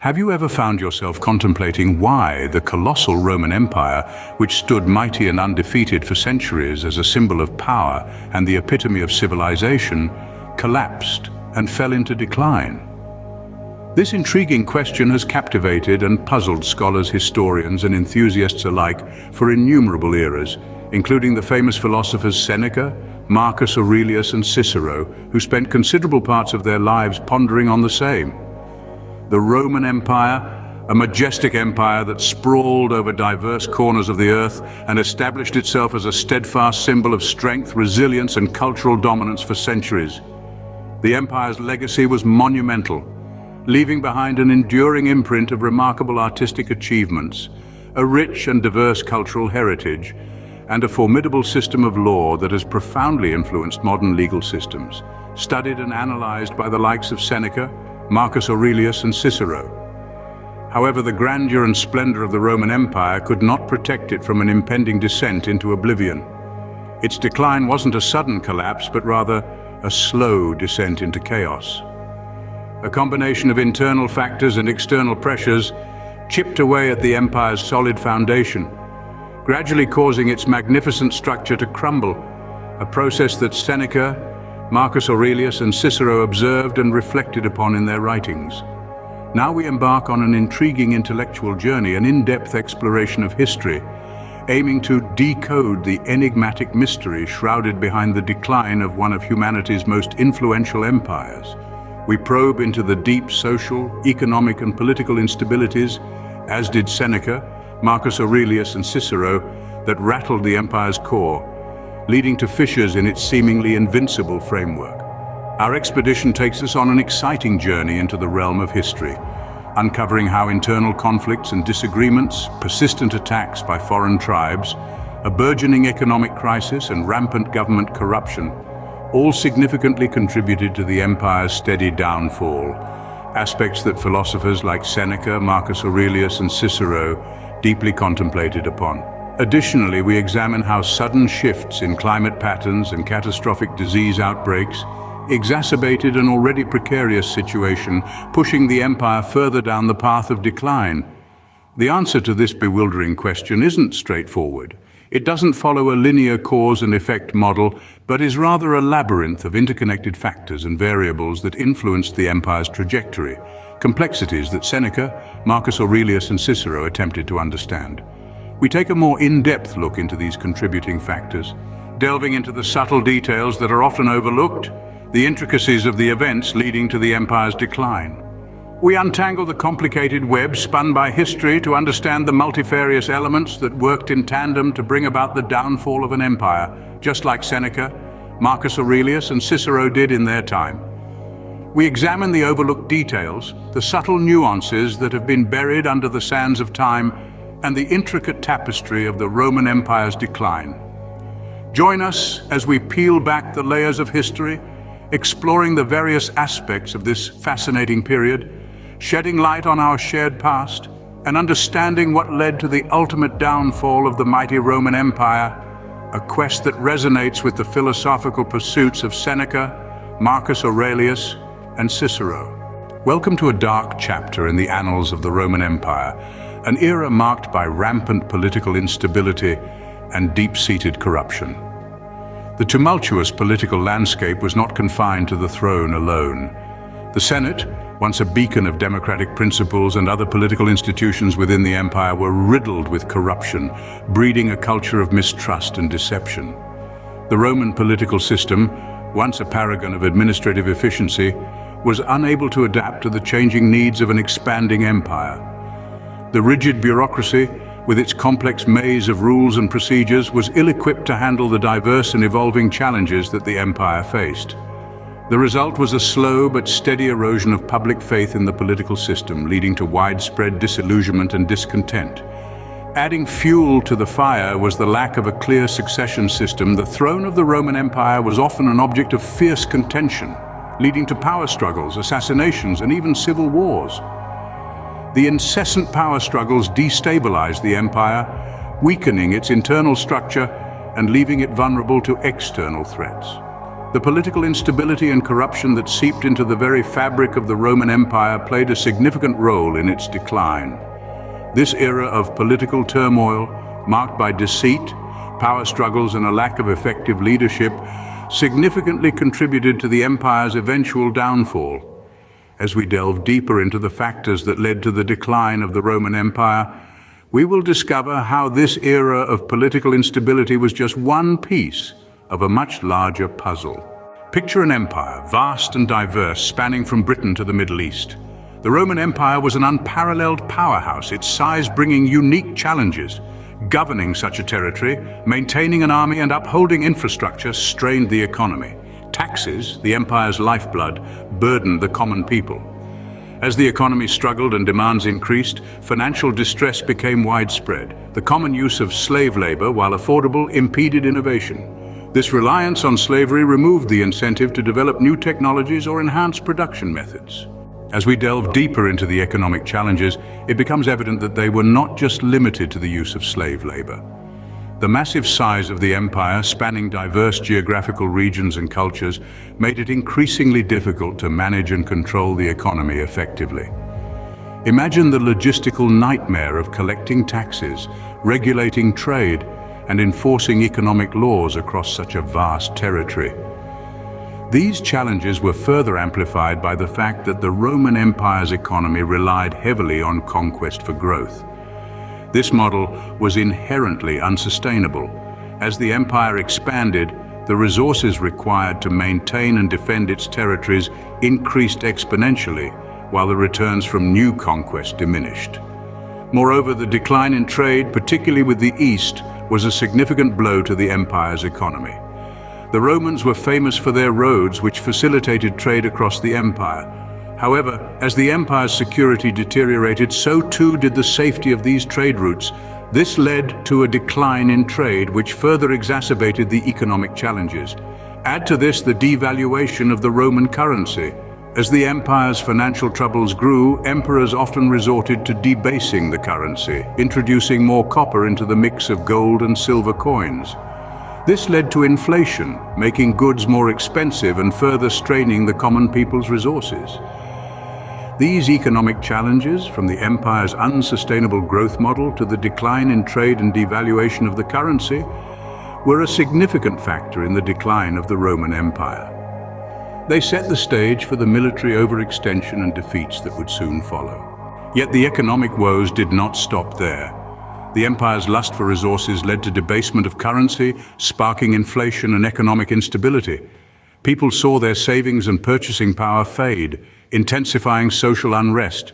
Have you ever found yourself contemplating why the colossal Roman Empire, which stood mighty and undefeated for centuries as a symbol of power and the epitome of civilization, collapsed and fell into decline? This intriguing question has captivated and puzzled scholars, historians, and enthusiasts alike for innumerable eras, including the famous philosophers Seneca, Marcus Aurelius, and Cicero, who spent considerable parts of their lives pondering on the same. The Roman Empire, a majestic empire that sprawled over diverse corners of the earth and established itself as a steadfast symbol of strength, resilience, and cultural dominance for centuries. The empire's legacy was monumental, leaving behind an enduring imprint of remarkable artistic achievements, a rich and diverse cultural heritage, and a formidable system of law that has profoundly influenced modern legal systems, studied and analyzed by the likes of Seneca, Marcus Aurelius, and Cicero. However, the grandeur and splendor of the Roman Empire could not protect it from an impending descent into oblivion. Its decline wasn't a sudden collapse, but rather a slow descent into chaos. A combination of internal factors and external pressures chipped away at the empire's solid foundation, gradually causing its magnificent structure to crumble, a process that Seneca, Marcus Aurelius, and Cicero observed and reflected upon in their writings. Now we embark on an intriguing intellectual journey, an in-depth exploration of history, aiming to decode the enigmatic mystery shrouded behind the decline of one of humanity's most influential empires. We probe into the deep social, economic, and political instabilities, as did Seneca, Marcus Aurelius, and Cicero, that rattled the empire's core, leading to fissures in its seemingly invincible framework. Our expedition takes us on an exciting journey into the realm of history, uncovering how internal conflicts and disagreements, persistent attacks by foreign tribes, a burgeoning economic crisis, and rampant government corruption all significantly contributed to the empire's steady downfall, aspects that philosophers like Seneca, Marcus Aurelius, and Cicero deeply contemplated upon. Additionally, we examine how sudden shifts in climate patterns and catastrophic disease outbreaks exacerbated an already precarious situation, pushing the empire further down the path of decline. The answer to this bewildering question isn't straightforward. It doesn't follow a linear cause and effect model, but is rather a labyrinth of interconnected factors and variables that influenced the empire's trajectory, complexities that Seneca, Marcus Aurelius, and Cicero attempted to understand. We take a more in-depth look into these contributing factors, delving into the subtle details that are often overlooked, the intricacies of the events leading to the empire's decline. We untangle the complicated web spun by history to understand the multifarious elements that worked in tandem to bring about the downfall of an empire, just like Seneca, Marcus Aurelius, and Cicero did in their time. We examine the overlooked details, the subtle nuances that have been buried under the sands of time, and the intricate tapestry of the Roman Empire's decline. Join us as we peel back the layers of history, exploring the various aspects of this fascinating period, shedding light on our shared past, and understanding what led to the ultimate downfall of the mighty Roman Empire, a quest that resonates with the philosophical pursuits of Seneca, Marcus Aurelius, and Cicero. Welcome to a dark chapter in the annals of the Roman Empire, an era marked by rampant political instability and deep-seated corruption. The tumultuous political landscape was not confined to the throne alone. The Senate, once a beacon of democratic principles, and other political institutions within the empire were riddled with corruption, breeding a culture of mistrust and deception. The Roman political system, once a paragon of administrative efficiency, was unable to adapt to the changing needs of an expanding empire. The rigid bureaucracy, with its complex maze of rules and procedures, was ill-equipped to handle the diverse and evolving challenges that the empire faced. The result was a slow but steady erosion of public faith in the political system, leading to widespread disillusionment and discontent. Adding fuel to the fire was the lack of a clear succession system. The throne of the Roman Empire was often an object of fierce contention, leading to power struggles, assassinations, and even civil wars. The incessant power struggles destabilized the empire, weakening its internal structure and leaving it vulnerable to external threats. The political instability and corruption that seeped into the very fabric of the Roman Empire played a significant role in its decline. This era of political turmoil, marked by deceit, power struggles, and a lack of effective leadership, significantly contributed to the empire's eventual downfall. As we delve deeper into the factors that led to the decline of the Roman Empire, we will discover how this era of political instability was just one piece of a much larger puzzle. Picture an empire, vast and diverse, spanning from Britain to the Middle East. The Roman Empire was an unparalleled powerhouse, its size bringing unique challenges. Governing such a territory, maintaining an army and upholding infrastructure strained the economy. Taxes, the empire's lifeblood, burdened the common people. As the economy struggled and demands increased, financial distress became widespread. The common use of slave labor, while affordable, impeded innovation. This reliance on slavery removed the incentive to develop new technologies or enhance production methods. As we delve deeper into the economic challenges, it becomes evident that they were not just limited to the use of slave labor. The massive size of the empire, spanning diverse geographical regions and cultures, made it increasingly difficult to manage and control the economy effectively. Imagine the logistical nightmare of collecting taxes, regulating trade, and enforcing economic laws across such a vast territory. These challenges were further amplified by the fact that the Roman Empire's economy relied heavily on conquest for growth. This model was inherently unsustainable. As the empire expanded, the resources required to maintain and defend its territories increased exponentially, while the returns from new conquest diminished. Moreover, the decline in trade, particularly with the East, was a significant blow to the empire's economy. The Romans were famous for their roads, which facilitated trade across the empire. However, as the empire's security deteriorated, so too did the safety of these trade routes. This led to a decline in trade, which further exacerbated the economic challenges. Add to this the devaluation of the Roman currency. As the empire's financial troubles grew, emperors often resorted to debasing the currency, introducing more copper into the mix of gold and silver coins. This led to inflation, making goods more expensive and further straining the common people's resources. These economic challenges, from the empire's unsustainable growth model to the decline in trade and devaluation of the currency, were a significant factor in the decline of the Roman Empire. They set the stage for the military overextension and defeats that would soon follow. Yet the economic woes did not stop there. The empire's lust for resources led to debasement of currency, sparking inflation and economic instability. People saw their savings and purchasing power fade, intensifying social unrest.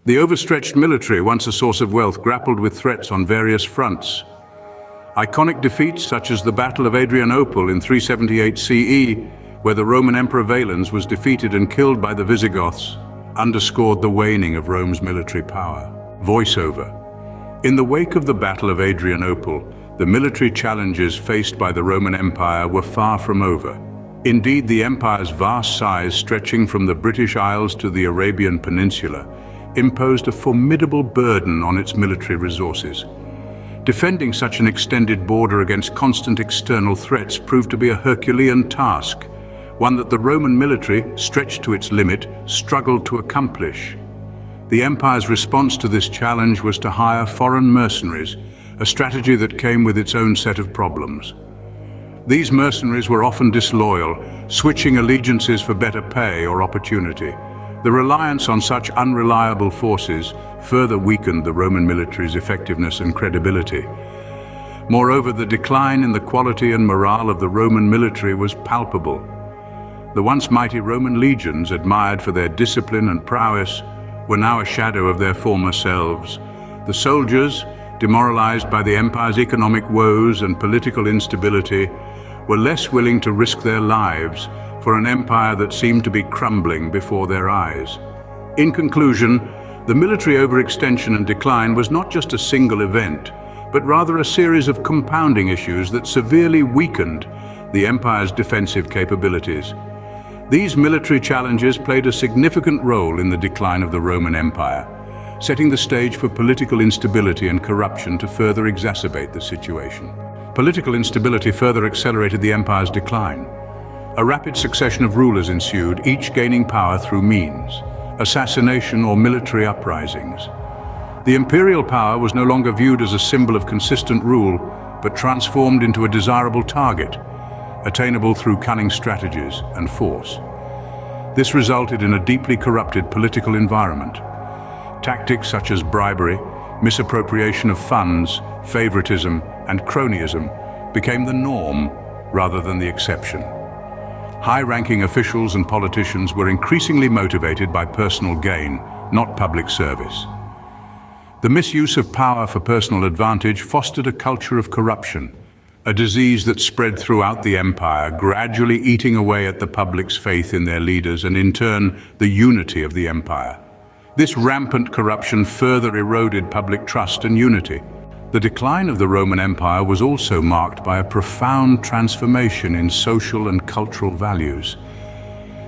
The overstretched military, once a source of wealth, grappled with threats on various fronts. Iconic defeats such as the Battle of Adrianople in 378 CE, where the Roman Emperor Valens was defeated and killed by the Visigoths, underscored the waning of Rome's military power. Voiceover. In the wake of the Battle of Adrianople, the military challenges faced by the Roman Empire were far from over. Indeed, the empire's vast size, stretching from the British Isles to the Arabian Peninsula, imposed a formidable burden on its military resources. Defending such an extended border against constant external threats proved to be a Herculean task, one that the Roman military, stretched to its limit, struggled to accomplish. The empire's response to this challenge was to hire foreign mercenaries, a strategy that came with its own set of problems. These mercenaries were often disloyal, switching allegiances for better pay or opportunity. The reliance on such unreliable forces further weakened the Roman military's effectiveness and credibility. Moreover, the decline in the quality and morale of the Roman military was palpable. The once mighty Roman legions, admired for their discipline and prowess, were now a shadow of their former selves. The soldiers, demoralized by the empire's economic woes and political instability, were less willing to risk their lives for an empire that seemed to be crumbling before their eyes. In conclusion, the military overextension and decline was not just a single event, but rather a series of compounding issues that severely weakened the empire's defensive capabilities. These military challenges played a significant role in the decline of the Roman Empire, setting the stage for political instability and corruption to further exacerbate the situation. Political instability further accelerated the empire's decline. A rapid succession of rulers ensued, each gaining power through means, assassination or military uprisings. The imperial power was no longer viewed as a symbol of consistent rule, but transformed into a desirable target, attainable through cunning strategies and force. This resulted in a deeply corrupted political environment. Tactics such as bribery, misappropriation of funds, favoritism, and cronyism became the norm rather than the exception. High-ranking officials and politicians were increasingly motivated by personal gain, not public service. The misuse of power for personal advantage fostered a culture of corruption, a disease that spread throughout the empire, gradually eating away at the public's faith in their leaders and, in turn, the unity of the empire. This rampant corruption further eroded public trust and unity. The decline of the Roman Empire was also marked by a profound transformation in social and cultural values.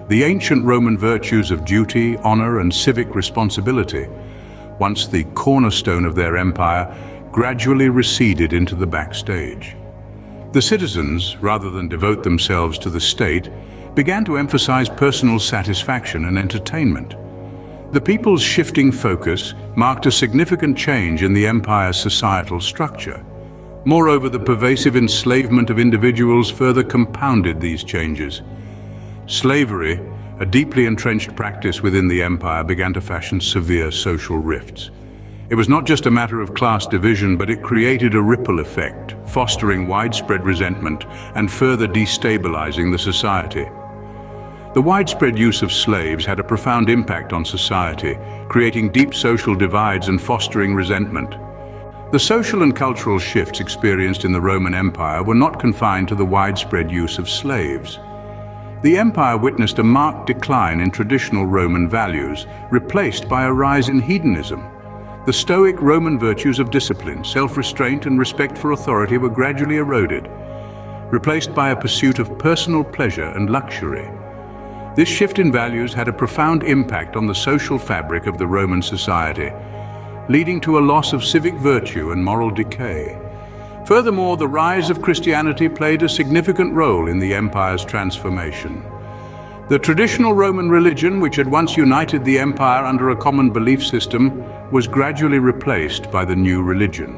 The ancient Roman virtues of duty, honor, and civic responsibility, once the cornerstone of their empire, gradually receded into the backstage. The citizens, rather than devote themselves to the state, began to emphasize personal satisfaction and entertainment. The people's shifting focus marked a significant change in the empire's societal structure. Moreover, the pervasive enslavement of individuals further compounded these changes. Slavery, a deeply entrenched practice within the empire, began to fashion severe social rifts. It was not just a matter of class division, but it created a ripple effect, fostering widespread resentment and further destabilizing the society. The widespread use of slaves had a profound impact on society, creating deep social divides and fostering resentment. The social and cultural shifts experienced in the Roman Empire were not confined to the widespread use of slaves. The empire witnessed a marked decline in traditional Roman values, replaced by a rise in hedonism. The Stoic Roman virtues of discipline, self-restraint, and respect for authority were gradually eroded, replaced by a pursuit of personal pleasure and luxury. This shift in values had a profound impact on the social fabric of the Roman society, leading to a loss of civic virtue and moral decay. Furthermore, the rise of Christianity played a significant role in the empire's transformation. The traditional Roman religion, which had once united the empire under a common belief system, was gradually replaced by the new religion.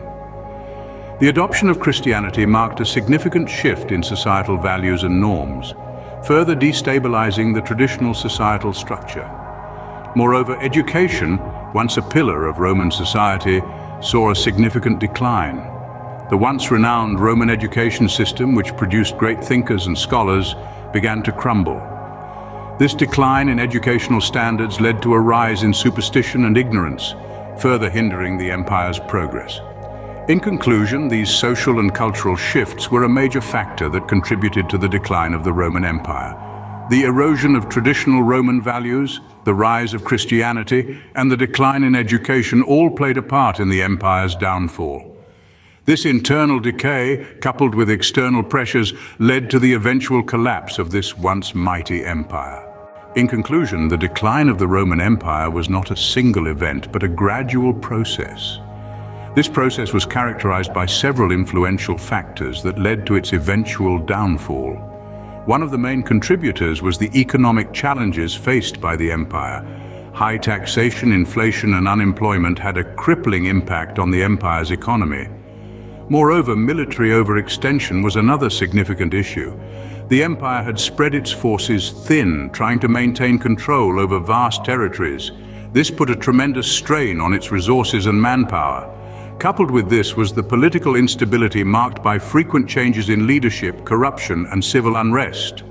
The adoption of Christianity marked a significant shift in societal values and norms, further destabilizing the traditional societal structure. Moreover, education, once a pillar of Roman society, saw a significant decline. The once renowned Roman education system, which produced great thinkers and scholars, began to crumble. This decline in educational standards led to a rise in superstition and ignorance, further hindering the empire's progress. In conclusion, these social and cultural shifts were a major factor that contributed to the decline of the Roman Empire. The erosion of traditional Roman values, the rise of Christianity, and the decline in education all played a part in the empire's downfall. This internal decay, coupled with external pressures, led to the eventual collapse of this once mighty empire. In conclusion, the decline of the Roman Empire was not a single event, but a gradual process. This process was characterized by several influential factors that led to its eventual downfall. One of the main contributors was the economic challenges faced by the empire. High taxation, inflation, and unemployment had a crippling impact on the empire's economy. Moreover, military overextension was another significant issue. The empire had spread its forces thin, trying to maintain control over vast territories. This put a tremendous strain on its resources and manpower. Coupled with this was the political instability marked by frequent changes in leadership, corruption, and civil unrest.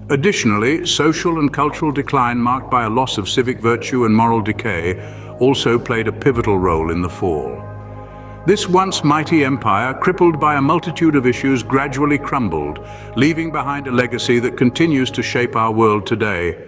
Additionally, social and cultural decline marked by a loss of civic virtue and moral decay also played a pivotal role in the fall. This once mighty empire, crippled by a multitude of issues, gradually crumbled, leaving behind a legacy that continues to shape our world today.